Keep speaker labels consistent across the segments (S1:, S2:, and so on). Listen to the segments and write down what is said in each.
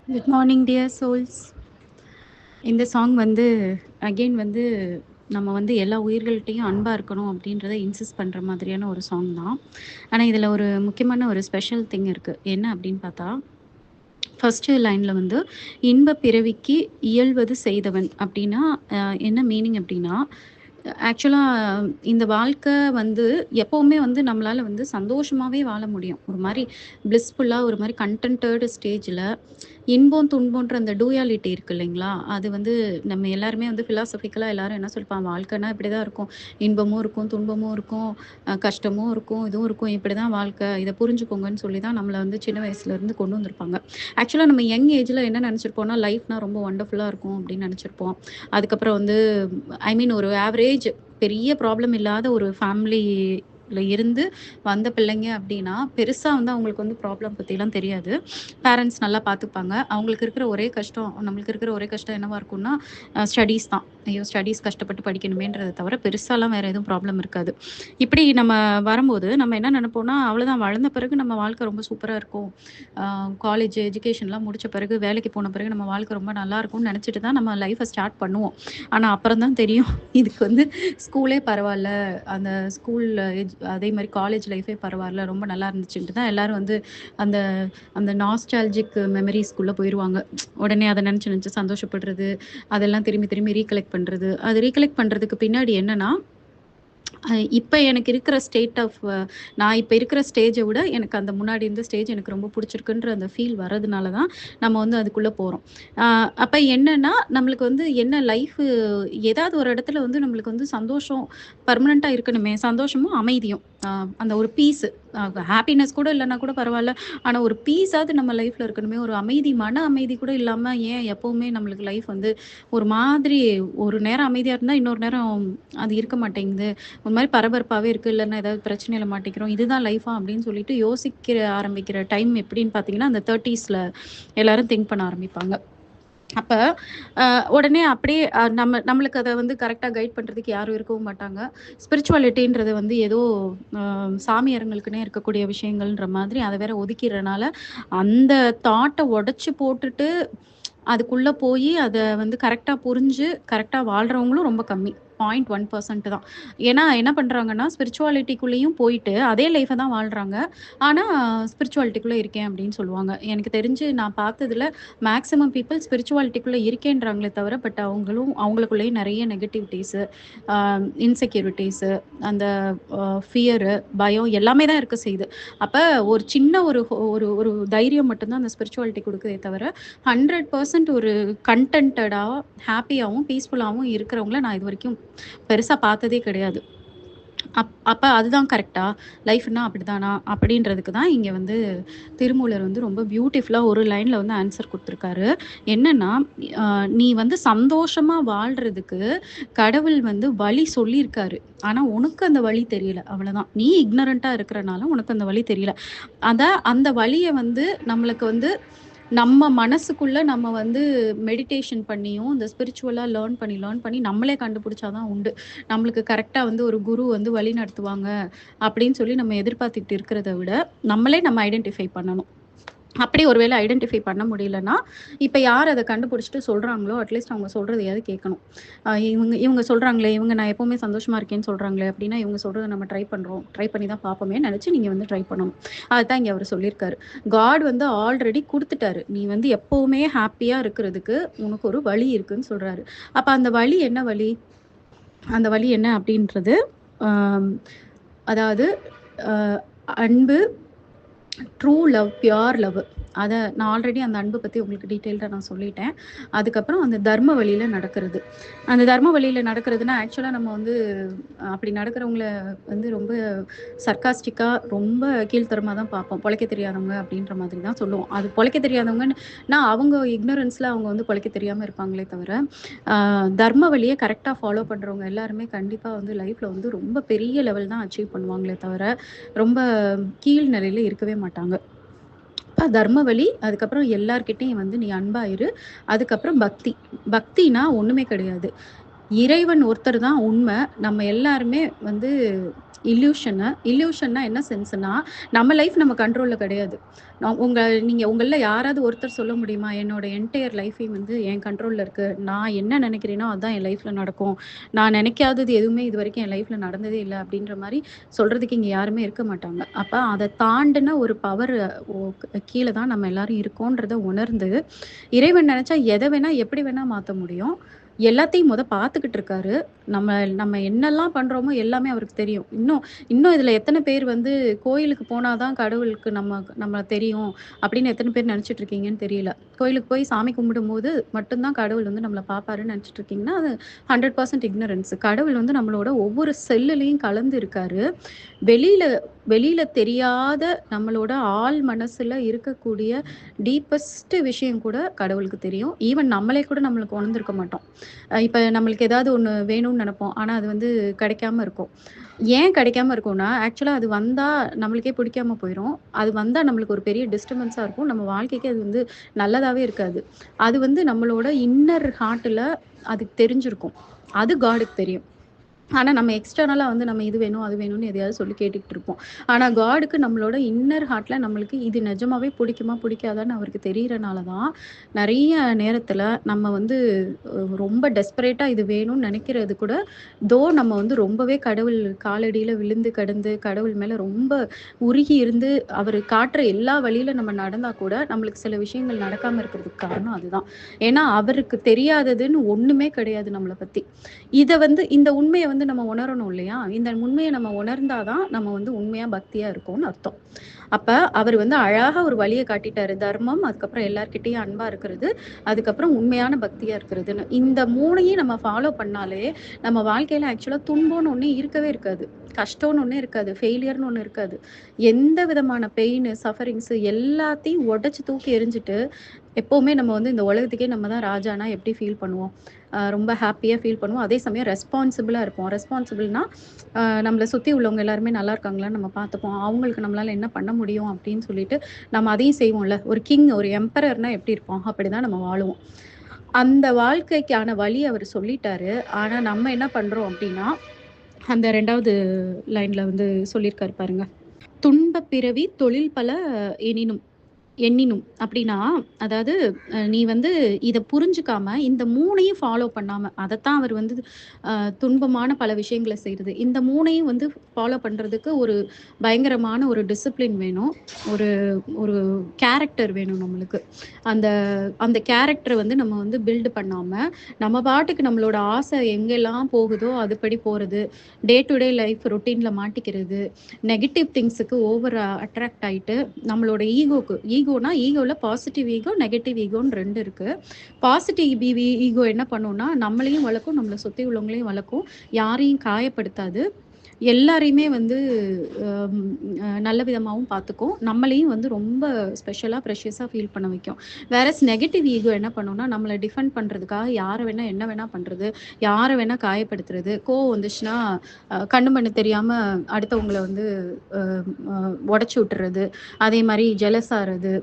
S1: Good morning dear souls. இந்த song வந்து again வந்து நம்ம வந்து எல்லா உயிர்கள்ட்டையும் அன்பாக இருக்கணும் அப்படின்றத இன்சிஸ்ட் பண்ணுற மாதிரியான ஒரு சாங் தான். ஆனால் இதில் ஒரு முக்கியமான ஒரு ஸ்பெஷல் திங் இருக்குது. என்ன அப்படின்னு பார்த்தா, ஃபஸ்ட்டு லைனில் வந்து இன்ப பிறவிக்கு இயல்வது செய்தவன் அப்படின்னா என்ன மீனிங் அப்படின்னா, ஆக்சுவலாக இந்த வாழ்க்கை வந்து எப்போவுமே வந்து நம்மளால் வந்து சந்தோஷமாகவே வாழ முடியும். ஒரு மாதிரி பிளிஸ்ஃபுல்லாக ஒரு மாதிரி கண்டென்டட் ஸ்டேஜில் இன்பம் துன்பம்ன்ற அந்த டூயாலிட்டி இருக்குது இல்லைங்களா? அது வந்து நம்ம எல்லாருமே வந்து ஃபிலாசபிக்கலாக எல்லாரும் என்ன சொல்லிப்பாங்க, வாழ்க்கைனா இப்படி தான் இருக்கும். இன்பமும் இருக்கும், துன்பமும் இருக்கும், கஷ்டமும் இருக்கும், இதுவும் இருக்கும். இப்படி தான் வாழ்க்கை. இதை புரிஞ்சுக்கோங்கன்னு சொல்லி தான் நம்மளை வந்து சின்ன வயசுலேருந்து கொண்டு வந்திருப்பாங்க. ஆக்சுவலாக நம்ம யங் ஏஜில் என்ன நினச்சிருப்போம்னா, லைஃப்னா ரொம்ப வண்டர்ஃபுல்லாக இருக்கும் அப்படின்னு நினச்சிருப்போம். அதுக்கப்புறம் வந்து ஐ மீன் ஒரு ஆவரேஜ் பெரிய ப்ராப்ளம் இல்லாத ஒரு ஃபேமிலியில் இருந்து வந்த பிள்ளைங்க அப்படின்னா பெருசாக வந்து அவங்களுக்கு வந்து ப்ராப்ளம் பற்றிலாம் தெரியாது. பேரண்ட்ஸ் நல்லா பார்த்துப்பாங்க. அவங்களுக்கு இருக்கிற ஒரே கஷ்டம், நம்மளுக்கு இருக்கிற ஒரே கஷ்டம் என்னவா இருக்கும்னா ஸ்டடீஸ் தான். ஐயோ ஸ்டடீஸ் கஷ்டப்பட்டு படிக்கணுமேன்றதை தவிர பெருசாலாம் வேறு எதுவும் ப்ராப்ளம் இருக்காது. இப்படி நம்ம வரும்போது நம்ம என்ன நினைப்போம்னா, அவ்வளோதான் வளர்ந்த பிறகு நம்ம வாழ்க்கை ரொம்ப சூப்பராக இருக்கும், காலேஜ் எஜுகேஷன்லாம் முடித்த பிறகு வேலைக்கு போன பிறகு நம்ம வாழ்க்கை ரொம்ப நல்லா இருக்கும்னு நினச்சிட்டு தான் நம்ம லைஃப்பை ஸ்டார்ட் பண்ணுவோம். ஆனால் அப்புறம் தான் தெரியும் இதுக்கு வந்து ஸ்கூலே பரவாயில்ல, அந்த ஸ்கூலில் அதே மாதிரி காலேஜ் லைஃபே பரவாயில்ல, ரொம்ப நல்லா இருந்துச்சுன்ட்டு தான் எல்லோரும் வந்து அந்த அந்த நாஸ்டாலஜிக் மெமரிஸ்குள்ளே போயிடுவாங்க. உடனே அதை நினச்சி சந்தோஷப்படுறது, அதெல்லாம் திரும்பி திரும்பி ரீகலெக்ட் பண்ணுறது. அது ரீகலெக்ட் பண்ணுறதுக்கு பின்னாடி என்னென்னா, இப்போ எனக்கு இருக்கிற ஸ்டேட் ஆஃப் நான் இப்போ இருக்கிற ஸ்டேஜை விட எனக்கு அந்த முன்னாடி இருந்த ஸ்டேஜ் எனக்கு ரொம்ப பிடிச்சிருக்குன்ற அந்த ஃபீல் வரதுனால தான் நம்ம வந்து அதுக்குள்ளே போகிறோம். அப்போ என்னென்னா, நம்மளுக்கு வந்து என்ன லைஃபு ஏதாவது ஒரு இடத்துல வந்து நம்மளுக்கு வந்து சந்தோஷம் பர்மனெண்ட்டாக இருக்கணுமே, சந்தோஷமும் அமைதியும், அந்த ஒரு பீஸு, ஹாப்பினஸ் கூட இல்லைன்னா கூட பரவாயில்ல, ஆனால் ஒரு பீஸாவது நம்ம லைஃப்பில் இருக்கணுமே, ஒரு அமைதி, மன அமைதி கூட இல்லாமல் ஏன் எப்போவுமே நம்மளுக்கு லைஃப் வந்து ஒரு மாதிரி ஒரு நேரம் அமைதியாக இருந்தால் இன்னொரு நேரம் அது இருக்க மாட்டேங்குது, ஒரு மாதிரி பரபரப்பாகவே இருக்குது, இல்லைன்னா ஏதாவது பிரச்சனையில் மாட்டிக்கிறோம், இதுதான் லைஃபா அப்படின்னு சொல்லிட்டு யோசிக்கிற ஆரம்பிக்கிற டைம் எப்படின்னு பார்த்தீங்கன்னா அந்த 30s எல்லாரும் திங்க் பண்ண ஆரம்பிப்பாங்க. அப்போ உடனே அப்படியே நம்மளுக்கு அதை வந்து கரெக்டாக கைட் பண்ணுறதுக்கு யாரும் இருக்கவும் மாட்டாங்க. ஸ்பிரிச்சுவாலிட்டின்றது வந்து ஏதோ சாமியாருங்களுக்குன்னே இருக்கக்கூடிய விஷயங்கள்ன்ற மாதிரி அதை வேற ஒதுக்கிறனால அந்த தாட்டை உடச்சி போட்டுட்டு அதுக்குள்ளே போய் அதை வந்து கரெக்டாக புரிஞ்சு கரெக்டாக வாழ்கிறவங்களும் ரொம்ப கம்மி, 0.1% தான். ஏன்னா என்ன பண்ணுறாங்கன்னா, ஸ்பிரிச்சுவாலிட்டிக்குள்ளேயும் போயிட்டு அதே லைஃப்பை தான் வாழ்கிறாங்க. ஆனால் ஸ்பிரிச்சுவாலிட்டிக்குள்ளே இருக்கேன் அப்படின்னு சொல்லுவாங்க. எனக்கு தெரிஞ்சு நான் பார்த்ததில் மேக்ஸிமம் பீப்புள் ஸ்பிரிச்சுவாலிட்டிக்குள்ளே இருக்கேன்றாங்களே தவிர, பட் அவங்களுக்குள்ளேயும் நிறைய நெகட்டிவிட்டிஸு, இன்செக்யூரிட்டிஸு, அந்த ஃபியரு, பயம் எல்லாமே தான் இருக்க செய்யுது. அப்போ ஒரு சின்ன ஒரு ஒரு ஒரு தைரியம் மட்டும்தான் அந்த ஸ்பிரிச்சுவாலிட்டி கொடுக்குதே தவிர 100% ஒரு கண்டென்டடாக ஹாப்பியாகவும் பீஸ்ஃபுல்லாகவும் இருக்கிறவங்கள நான் இது வரைக்கும் பெருசாக பார்த்ததே கிடையாது. அப்போ அதுதான் கரெக்டா, லைஃப்னா அப்படிதானா அப்படின்றதுக்கு தான் இங்கே வந்து திருமூலர் வந்து ரொம்ப பியூட்டிஃபுல்லாக ஒரு லைனில் வந்து ஆன்சர் கொடுத்துருக்காரு. என்னன்னா, நீ வந்து சந்தோஷமாக வாழ்கிறதுக்கு கடவுள் வந்து வழி சொல்லியிருக்காரு, ஆனால் உனக்கு அந்த வழி தெரியல, அவ்வளோதான். நீ இக்னரண்ட்டாக இருக்கிறனால உனக்கு அந்த வழி தெரியல. அந்த வழியை வந்து நம்மளுக்கு வந்து நம்ம மனசுக்குள்ள நம்ம வந்து மெடிடேஷன் பண்ணியும் இந்த ஸ்பிரிச்சுவலாக லேர்ன் பண்ணி நம்மளே கண்டுபிடிச்சாதான் உண்டு. நம்மளுக்கு கரெக்டாக வந்து ஒரு குரு வந்து வழி நடத்துவாங்க அப்படின்னு சொல்லி நம்ம எதிர்பார்த்துட்டு இருக்கிறத விட நம்மளே நம்ம ஐடென்டிஃபை பண்ணணும். அப்படி ஒருவேளை ஐடென்டிஃபை பண்ண முடியலன்னா, இப்போ யார் அதை கண்டுபிடிச்சிட்டு சொல்கிறாங்களோ அட்லீஸ்ட் அவங்க சொல்கிறதையாவது கேட்கணும். இவங்க சொல்கிறாங்களே, இவங்க நான் எப்போவுமே சந்தோஷமாக இருக்கேன்னு சொல்கிறாங்களே அப்படின்னா, இவங்க சொல்கிறத நம்ம ட்ரை பண்ணி தான் பார்ப்போமே நினச்சி நீங்கள் வந்து ட்ரை பண்ணணும். அதுதான் இங்கே அவர் சொல்லியிருக்காரு. காட் வந்து ஆல்ரெடி கொடுத்துட்டாரு, நீ வந்து எப்போவுமே ஹாப்பியாக இருக்கிறதுக்கு உனக்கு ஒரு வழி இருக்குன்னு சொல்கிறாரு. அப்போ அந்த வழி என்ன வழி, அந்த வழி என்ன அப்படின்றது, அதாவது அன்பு, ட்ரூ லவ், பியோர் லவ். அதை நான் ஆல்ரெடி அந்த அன்பை பற்றி உங்களுக்கு டீட்டெயில்டாக நான் சொல்லிட்டேன். அதுக்கப்புறம் அந்த தர்ம வழியில் நடக்கிறது. அந்த தர்ம வழியில் நடக்கிறதுனா ஆக்சுவலாக நம்ம வந்து அப்படி நடக்கிறவங்கள வந்து ரொம்ப சர்க்காஸ்டிக்காக ரொம்ப கீழ்த்தரமாக தான் பார்ப்போம். பொழைக்க தெரியாதவங்க அப்படின்ற மாதிரி தான் சொல்லுவோம். அது பொழைக்க தெரியாதவங்கன்னு அவங்க இக்னரன்ஸில் அவங்க வந்து பொழைக்க தெரியாமல் இருப்பாங்களே தவிர, தர்ம வழியை கரெக்டாக ஃபாலோ பண்ணுறவங்க எல்லாருமே கண்டிப்பாக வந்து லைஃப்பில் வந்து ரொம்ப பெரிய லெவல் தான் அச்சீவ் பண்ணுவாங்களே தவிர ரொம்ப கீழ் நிலையில் இருக்கவே மாட்டாங்க. தர்ம வழி, அதுக்கப்புறம் எல்லார்கிட்டையும் வந்து நீ அன்பாயிரு, அதுக்கப்புறம் பக்தி. பக்தினா ஒன்றுமே கிடையாது, இறைவன் ஒருத்தர் தான் உண்மை. நம்ம எல்லாருமே வந்து இல்யூஷன்னா என்ன சென்ஸ்னா, நம்ம லைஃப் நம்ம கண்ட்ரோல்ல கிடையாது. நீங்க உங்கள்ல யாராவது ஒருத்தர் சொல்ல முடியுமா? என்னோட என்டையர் லைஃபையும் வந்து என் கண்ட்ரோல்ல இருக்கு. நான் என்ன நினைக்கிறேனோ அதான் என் லைஃப்ல நடக்கும். நான் நினைக்காதது எதுவுமே இதுவரைக்கும் என் லைஃப்ல நடந்ததே இல்ல அப்படின்ற மாரி சொல்றதுக்கு இங்க யாருமே இருக்க மாட்டாங்க. அப்ப அத தாண்டுன ஒரு பவர் ஒ கீழ தான் நம்ம எல்லாரும் இருக்கோன்றத உணர்ந்து, இறைவன் நெனச்சா எத வேணா, எப்படி வேணா மாத்த முடியும். எல்லாத்தையும் பார்த்துக்கிட்டு இருக்காரு. நம்ம நம்ம என்னெல்லாம் பண்றோமோ எல்லாமே அவருக்கு தெரியும். இன்னும் இன்னும் இதுல எத்தன பேர் வந்து கோயிலுக்கு போனா தான் கடவுளுக்கு நம்மள தெரியும் அப்படின்னு எத்தன பேர் நெனச்சுட்டு இருக்கீங்கன்னு தெரியல. கோயிலுக்கு போய் சாமி கும்பிடும்போது மட்டும் தான் கடவுள் வந்து நம்மள பார்ப்பாருன்னு நெனச்சுட்டு இருக்கீங்கன்னா, அது 100% இக்னரன்ஸ். கடவுள் வந்து நம்மளோட ஒவ்வொரு செல்லுலயும் கலந்து இருக்காரு. வெளியில வெளியில தெரியாத நம்மளோட ஆழ் மனசுல இருக்கக்கூடிய டீப்பஸ்ட் விஷயம் கூட கடவுளுக்கு தெரியும். ஈவன் நம்மளே கூட நம்மளுக்கு உணர்ந்திருக்க மாட்டோம். இப்ப நம்மளுக்கு ஏதாவது ஒண்ணு வேணும்னு நெனைப்போம். ஆனா அது வந்து கிடைக்காம இருக்கும். ஏன் கிடைக்காம இருக்கும்னா, ஆக்சுவலா அது வந்தா நம்மளுக்கே பிடிக்காம போயிரும். அது வந்தா நம்மளுக்கு ஒரு பெரிய டிஸ்டர்பன்ஸா இருக்கும். நம்ம வாழ்க்கைக்கு அது வந்து நல்லதாவே இருக்காது. அது வந்து நம்மளோட இன்னர் ஹார்ட்ல அதுக்கு தெரிஞ்சிருக்கும். அது காடுக்கு தெரியும். ஆனா, நம்ம எக்ஸ்டர்னலா வந்து நம்ம இது வேணும், அது வேணும்னு எதையாவது சொல்லி கேட்டுக்கிட்டு இருப்போம். ஆனா, காடுக்கு நம்மளோட இன்னர் ஹார்ட்ல நம்மளுக்கு இது நிஜமாவே பிடிக்குமா, பிடிக்காதான்னு அவருக்கு தெரியறனால தான், நெறைய நேரத்துல நம்ம வந்து ரொம்ப டெஸ்பரேட்டா இது வேணும்னு நெனைக்கிறது கூட, நம்ம வந்து ரொம்பவே கடவுள் காலடியில விழுந்து கிடந்து, கடவுள் மேல ரொம்ப உருகி இருந்து, அவரு காட்டுற எல்லா வழியில நம்ம நடந்தா கூட, நம்மளுக்கு சில விஷயங்கள் நடக்காம இருக்கிறதுக்கு காரணம் அதுதான். ஏன்னா, அவருக்கு தெரியாததுன்னு ஒண்ணுமே கிடையாது நம்மள பத்தி. இந்த உண்மைய வந்து நம்ம உணரணும் இல்லையா? இந்த உண்மைய நம்ம உணர்ந்தா தான் நம்ம வந்து உண்மையா பக்தியா இருக்கோம்னு அர்த்தம். அப்ப அவர் வந்து அழகா ஒரு வழிய காட்டிட்டாரு. தர்மம், அதுக்கப்புறம் எல்லார்கிட்டயும் அன்பா இருக்கிறது, அதுக்கப்புறம் உண்மையான பக்தியா இருக்கிறதுன்னு. இந்த 3யும் நம்ம ஃபாலோ பண்ணாலே, நம்ம வாழ்க்கையில ஆக்சுவலா துன்பம்னு ஒண்ணே இருக்கவே இருக்காது. கஷ்டம்னு ஒண்ணே இருக்காது. ஃபெயிலியர்ன்னு ஒண்ணு இருக்காது. எந்த விதமான பெயின், சஃபரிங்ஸ் எல்லாத்தையும் உடைச்சு தூக்கி எறிஞ்சுட்டு, எப்பவுமே நம்ம வந்து இந்த உலகத்துக்கே நம்ம தான் ராஜானா எப்படி ஃபீல் பண்ணுவோம்? ரொம்ப ஹேப்பியா ஃபீல் பண்ணுவோம். அதே சமயம் ரெஸ்பான்சிபிளா இருப்போம். ரெஸ்பான்சிபிள்னா, நம்மள சுத்தி உள்ளவங்க எல்லாருமே நல்லா இருக்காங்களான்னு நம்ம பார்த்துப்போம். அவங்களுக்கு நம்மளால என்ன பண்ண முடியும் அப்படின்னு சொல்லிட்டு, நம்ம அதையும் செய்வோம்ல. ஒரு கிங், ஒரு எம்பரர்னா எப்படி இருப்போம்? அப்படிதான் நம்ம வாழுவோம். அந்த வாழ்க்கைக்கான வழி அவரு சொல்லிட்டாரு. ஆனா நம்ம என்ன பண்றோம் அப்படின்னா, அந்த 2வது லைன்ல வந்து சொல்லியிருக்காரு பாருங்க. "துன்பப் பிறவி தொழில் பல எனினும்." எண்ணினும் அப்படின்னா, அதாவது நீ வந்து இத புரிஞ்சுக்காம, இந்த 3யும் ஃபாலோ பண்ணாம, அதத்தான் அவர் வந்து அ துன்பமான பல விஷயங்கள செய்றது. இந்த 3யும் வந்து ஃபாலோ பண்றதுக்கு ஒரு பயங்கரமான ஒரு டிசிப்ளின் வேணும். ஒரு ஒரு கேரக்டர் வேணும் நம்மளுக்கு. அந்த அந்த கேரக்டர வந்து நம்ம வந்து பில்ட் பண்ணாம, நம்ம பாட்டுக்கு நம்மளோட ஆசை எங்கெல்லாம் போகுதோ, அதுபடி போறது. டே டு டே லைஃப் ரொட்டீன்ல மாட்டிக்கிறது. நெகட்டிவ் திங்ஸுக்கு அட்ராக்ட் ஆயிட்டு, நம்மளோட ஈகோனா ஈகோல பாசிட்டிவ் ஈகோ, நெகட்டிவ் ஈகோன்னு 2 இருக்கு. பாசிட்டிவ் ஈகோ என்ன பண்ணும்னா, நம்மளையும் வளர்க்கும், நம்மள சுத்தி உள்ளவங்களையும் வளர்க்கும். யாரையும் காயப்படுத்தாது. எல்லாரையுமே வந்து அம் நல்ல விதமாவும் பார்த்துக்கும். நம்மளையும் வந்து ரொம்ப ஸ்பெஷலா, ப்ரெஷியஸா ஃபீல் பண்ண வைக்கும். நெகட்டிவ் ஈகோ என்ன பண்ணும்னா, நம்மள டிஃபெண்ட் பண்றதுக்காக யார வேணா, என்ன வேணா பண்றது, யார வேணா காயப்படுத்துறது. கோவம் வந்துச்சுன்னா, கண்ணு மண்ணு தெரியாம அடுத்தவங்கள வந்து அ அ உடைச்சு விட்டுறது. அதே மாரி ஜெலஸ் ஆறது.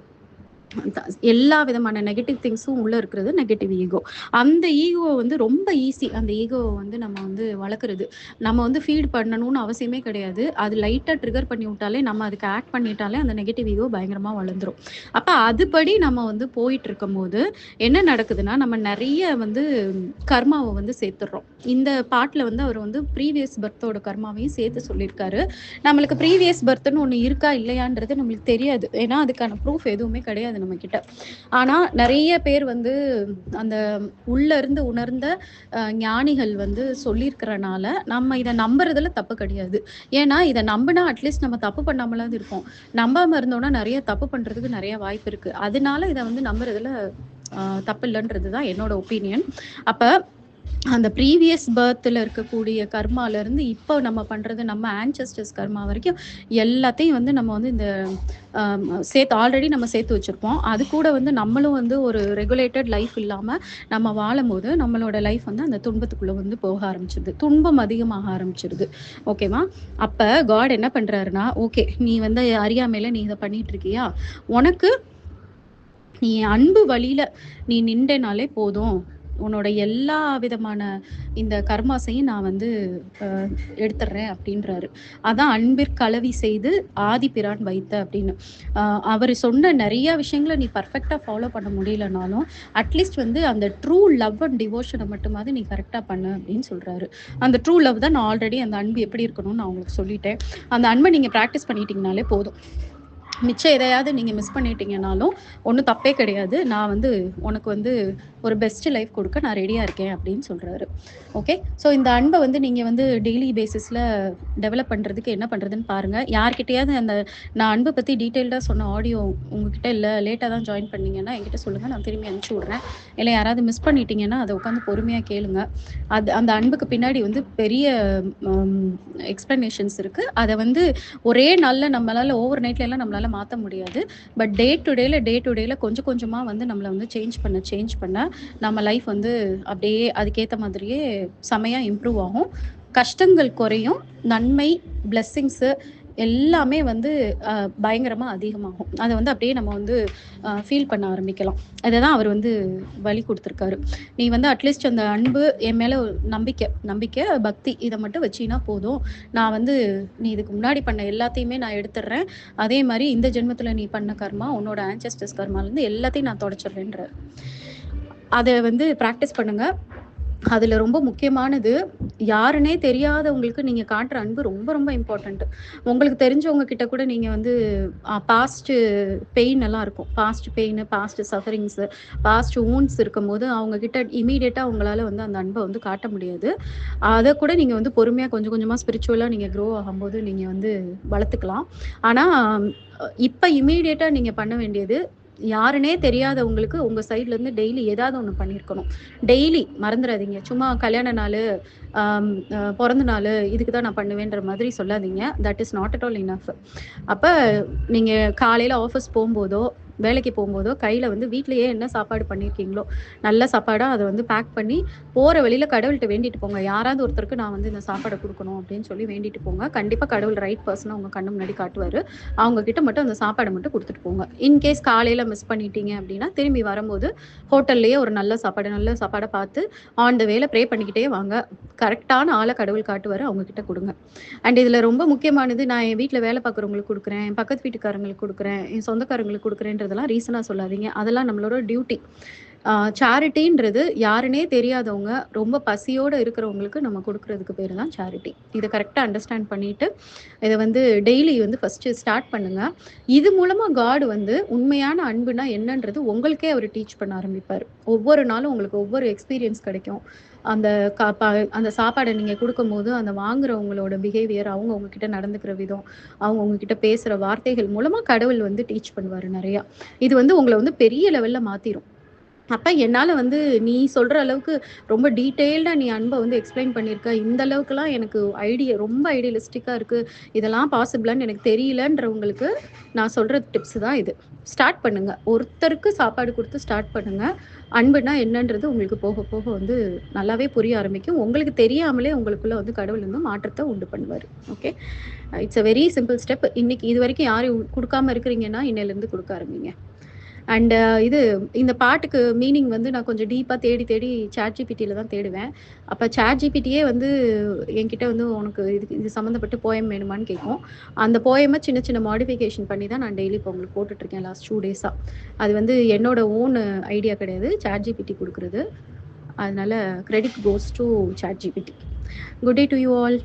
S1: த எல்லா விதமான நெகட்டிவ் திங்ஸும் உள்ள இருக்கிறது நெகட்டிவ் ஈகோ. அந்த ஈகோவ வந்து ரொம்ப ஈஸி. அந்த ஈகோவ வந்து நம்ம வந்து வளர்க்குறது. நம்ம வந்து ஃபீட் பண்ணணும்னு அவசியமே கிடையாது. அது லைட்டா ட்ரிகர் பண்ணி விட்டாலே, நம்ம அதுக்கு ஆக்ட் பண்ணிட்டாலே அந்த நெகட்டிவ் ஈகோ பயங்கரமா வளர்ந்துரும். அப்ப அதுபடி நம்ம வந்து போயிட்டுருக்கும்போது, என்ன நடக்குதுன்னா, நம்ம நெறைய வந்து கர்மாவ வந்து சேர்த்துடுறோம். இந்த பாட்டுல வந்து அவர் வந்து ப்ரீவியஸ் பர்த்தோட கர்மாவையும் சேர்த்து சொல்லியிருக்காரு. நம்மளுக்கு ப்ரீவியஸ் பர்த்ன்னு ஒண்ணு இருக்கா, இல்லையான்றது நம்மளுக்கு தெரியாது. ஏன்னா, அதுக்கான ப்ரூஃப் எதுவுமே கிடையாது நம்மகிட்ட. ஆனா, நெறைய பேர் வந்து அந்த உள்ள இருந்து உணர்ந்த ஞானிகள் வந்து சொல்லியிருக்கிறனால, நம்ம இத நம்புறதுல தப்பு கிடையாது. ஏன்னா, இத நம்புனா அட்லீஸ்ட் நம்ம தப்பு பண்ணாமலாவது இருப்போம். நம்பாம இருந்தோம்னா, நெறைய தப்பு பண்றதுக்கு நெறைய வாய்ப்பு இருக்கு. அதனால இத வந்து நம்புறதுல தப்பில்லன்றது தான் என்னோட ஒப்பீனியன். அப்ப அந்த ப்ரீவியஸ் பர்த்ல இருக்கக்கூடிய கர்மாலருந்து இப்போ நம்ம பண்றது, நம்ம ஆன்செஸ்டர்ஸ் கர்மா வரைக்கும் எல்லாத்தையும் வந்து நம்ம வந்து இந்த அ ஆல்ரெடி நம்ம சேர்த்து வச்சிருப்போம். அது கூட வந்து நம்மளும் வந்து ஒரு ரெகுலேட்டட் லைஃப் இல்லாம நம்ம வாழும்போது, நம்மளோட லைஃப் வந்து அந்த துன்பத்துக்குள்ள வந்து போக ஆரம்பிச்சுருது. துன்பம் அதிகமாக ஆரம்பிச்சுருது. ஓகேவா? அப்ப காட் என்ன பண்றாருன்னா, ஓகே நீ வந்து அறியாமையில நீ இத பண்ணிட்டு இருக்கியா? உனக்கு நீ அன்பு வழியில நீ நின்றனாலே போதும். உன்னோட எல்லா விதமான இந்த கர்மாஸையும் நான் வந்து எடுத்துடுறேன் அப்படின்றாரு. அதான் அன்பிற்கலவி செய்து ஆதிபிரான் வைத்த அப்படின்னு. அவர் சொன்ன நிறைய விஷயங்களை நீ பர்ஃபெக்டாக ஃபாலோ பண்ண முடியலனாலும் அட்லீஸ்ட் வந்து அந்த ட்ரூ லவ் அண்ட் டிவோஷனை மட்டுமாவது நீ கரெக்டாக பண்ணு அப்படின்னு சொல்கிறாரு. அந்த ட்ரூ லவ் தான் நான் ஆல்ரெடி அந்த அன்பு எப்படி இருக்கணும்னு நான் உங்களுக்கு சொல்லிட்டேன். அந்த அன்பை நீங்கள் ப்ராக்டிஸ் பண்ணிட்டீங்கனாலே போதும். மிச்சம் எதையாவது நீங்கள் மிஸ் பண்ணிட்டீங்கனாலும் ஒன்றும் தப்பே கிடையாது. நான் வந்து உனக்கு வந்து ஒரு பெஸ்ட் லைஃப் கொடுக்க நான் ரெடியாக இருக்கேன் அப்படின்னு சொல்கிறாரு. ஓகே, ஸோ இந்த அன்பை வந்து நீங்கள் வந்து டெய்லி பேசிஸில் டெவலப் பண்ணுறதுக்கு என்ன பண்ணுறதுன்னு பாருங்கள். யார்கிட்டையாவது அந்த நான் அன்பை பற்றி டீட்டெயில்டாக சொன்ன ஆடியோ உங்ககிட்ட இல்லை, லேட்டாக தான் ஜாயின் பண்ணீங்கன்னா என்கிட்ட சொல்லுங்கள், நான் திரும்பி அனுப்பிச்சி விட்றேன். இல்லை யாராவது மிஸ் பண்ணிட்டீங்கன்னா அதை உட்காந்து பொறுமையாக கேளுங்க. அந்த அன்புக்கு பின்னாடி வந்து பெரிய எக்ஸ்ப்ளனேஷன்ஸ் இருக்குது. அதை வந்து ஒரே நாளில் நம்மளால் ஓவர் நைட்லாம் நம்மளால் மாற்ற முடியாது. பட் டே டு டேல கொஞ்சம் கொஞ்சமாக வந்து நம்மளை வந்து சேஞ்ச் பண்ண நம்ம லைஃப் வந்து அப்படியே அதுக்கேற்ற மாதிரியே செமையாக இம்ப்ரூவ் ஆகும். கஷ்டங்கள் குறையும், நன்மை பிளெஸ்ஸிங்ஸு எல்லாமே வந்து பயங்கரமாக அதிகமாகும். அதை வந்து அப்படியே நம்ம வந்து ஃபீல் பண்ண ஆரம்பிக்கலாம். அதை தான் அவர் வந்து வழி கொடுத்துருக்காரு. நீ வந்து அட்லீஸ்ட் அந்த அன்பு, என் மேலே நம்பிக்கை பக்தி இதை மட்டும் வச்சின்னா போதும். நான் வந்து நீ இதுக்கு முன்னாடி பண்ண எல்லாத்தையுமே நான் எடுத்துடுறேன். அதே மாதிரி இந்த ஜென்மத்தில் நீ பண்ண கர்மா, உன்னோட ஆன்செஸ்டர்ஸ் கர்மாலேருந்து எல்லாத்தையும் நான் தொடச்சிடுறேன்ற. அதை வந்து ப்ராக்டிஸ் பண்ணுங்கள். அதில் ரொம்ப முக்கியமானது, யாருன்னே தெரியாதவங்களுக்கு நீங்கள் காட்டுற அன்பு ரொம்ப ரொம்ப இம்பார்ட்டண்ட்டு. உங்களுக்கு தெரிஞ்சவங்க கிட்ட கூட நீங்கள் வந்து பாஸ்ட்டு பெயின் எல்லாம் இருக்கும், past pain, past sufferings, past wounds இருக்கும்போது அவங்கக்கிட்ட இமீடியட்டாக உங்களால் வந்து அந்த அன்பை வந்து காட்ட முடியாது. அதை கூட நீங்கள் வந்து பொறுமையாக கொஞ்சம் கொஞ்சமாக ஸ்பிரிச்சுவலாக நீங்கள் க்ரோ ஆகும்போது நீங்கள் வந்து வளர்த்துக்கலாம். ஆனால் இப்போ இமீடியட்டாக நீங்கள் பண்ண வேண்டியது, யாருன்னே தெரியாதவங்களுக்கு உங்கள் சைட்லேருந்து டெய்லி ஏதாவது ஒன்று பண்ணியிருக்கணும். டெய்லி மறந்துடாதீங்க. சும்மா கல்யாண நாள், பிறந்த நாள் இதுக்கு தான் நான் பண்ணுவேன்ற மாதிரி சொல்லாதீங்க. That is not at all enough. அப்போ நீங்கள் காலையில் ஆஃபீஸ் போகும்போதோ வேலைக்கு போகும்போதோ கையில் வந்து வீட்டிலையே என்ன சாப்பாடு பண்ணியிருக்கீங்களோ நல்ல சாப்பாடாக அதை வந்து பேக் பண்ணி போகிற வழியில் கடவுள்கிட்ட வேண்டிட்டு போங்க. யாராவது ஒருத்தருக்கு நான் வந்து இந்த சாப்பாடை கொடுக்கணும் அப்படின்னு சொல்லி வேண்டிட்டு போங்க. கண்டிப்பாக கடவுள் ரைட் பர்சனை உங்கள் கண்ணு முன்னாடி காட்டுவார். அவங்கக்கிட்ட மட்டும் அந்த சாப்பாடை மட்டும் கொடுத்துட்டு போங்க. இன்கேஸ் காலையில் மிஸ் பண்ணிட்டீங்க அப்படின்னா திரும்பி வரும்போது ஹோட்டல்லையே ஒரு நல்ல சாப்பாடை பார்த்து ஆன் த வேலை ப்ரே பண்ணிக்கிட்டே வாங்க. கரெக்டான ஆளை கடவுள் காட்டுவார், அவங்கக்கிட்ட கொடுங்க. அண்ட் இதில் ரொம்ப முக்கியமானது, நான் என் வீட்டில் வேலை பார்க்குறவங்களுக்கு கொடுக்குறேன், என் பக்கத்து வீட்டுக்காரங்களுக்கு கொடுக்குறேன், என் சொந்தக்காரங்களுக்கு கொடுக்குறேன்றதெல்லாம் ரீசனாக சொல்லாதீங்க. அதெல்லாம் நம்மளோட டியூட்டி. சேரிட்டின்றது யாருன்னே தெரியாதவங்க, ரொம்ப பசியோடு இருக்கிறவங்களுக்கு நம்ம கொடுக்குறதுக்கு பேர் தான் சேரிட்டி. இதை கரெக்டாக அண்டர்ஸ்டாண்ட் பண்ணிவிட்டு இதை வந்து டெய்லி வந்து ஃபஸ்ட்டு ஸ்டார்ட் பண்ணுங்கள். இது மூலமாக காட் வந்து உண்மையான அன்புனா என்னன்றது உங்களுக்கே அவர் டீச் பண்ண ஆரம்பிப்பார். ஒவ்வொரு நாளும் உங்களுக்கு ஒவ்வொரு எக்ஸ்பீரியன்ஸ் கிடைக்கும். அந்த சாப்பாடை நீங்கள் கொடுக்கும்போது அந்த வாங்குறவங்களோட பிஹேவியர், அவங்க உங்ககிட்ட நடந்துக்கிற விதம், அவங்க உங்ககிட்ட பேசுகிற வார்த்தைகள் மூலமாக கடவுள் வந்து டீச் பண்ணுவார் நிறையா. இது வந்து உங்களை வந்து பெரிய லெவலில் மாற்றிடும். அப்போ என்னால் வந்து நீ சொல்கிற அளவுக்கு ரொம்ப டீட்டெயில்டாக நீ அன்பை வந்து எக்ஸ்பிளைன் பண்ணியிருக்க, இந்த அளவுக்குலாம் எனக்கு ரொம்ப ஐடியலிஸ்டிக்காக இருக்குது, இதெல்லாம் பாசிபிளான்னு எனக்கு தெரியலன்றவங்களுக்கு நான் சொல்கிற டிப்ஸ் தான் இது. ஸ்டார்ட் பண்ணுங்கள். ஒருத்தருக்கு சாப்பாடு கொடுத்து ஸ்டார்ட் பண்ணுங்கள். அன்புனா என்னன்றது உங்களுக்கு போக போக வந்து நல்லாவே புரிய ஆரம்பிக்கும். உங்களுக்கு தெரியாமலே உங்களுக்குள்ளே வந்து கடவுள் வந்து மாற்றத்தை உண்டு பண்ணுவார். Okay, it's a very simple step. இன்னைக்கு இது வரைக்கும் யாரும் கொடுக்காம இருக்கிறீங்கன்னா இன்னையிலேருந்து கொடுக்க ஆரம்பிங்க. அண்ட் இந்த பாட்டுக்கு மீனிங் வந்து நான் கொஞ்சம் டீப்பாக தேடி ChatGPTயில் தான் தேடுவேன். அப்போ ChatGPTயே வந்து என்கிட்ட வந்து உனக்கு இது சம்மந்தப்பட்ட போயம் வேணுமான்னு கேட்கும். அந்த போயமை சின்ன மாடிஃபிகேஷன் பண்ணி தான் நான் டெய்லி இப்போ உங்களுக்கு போட்டுட்ருக்கேன் லாஸ்ட் 2 டேஸாக. அது வந்து என்னோட ஓன் ஐடியா கிடையாது, ChatGPT கொடுக்குறது. அதனால credit goes to ChatGPT. Good day to you all.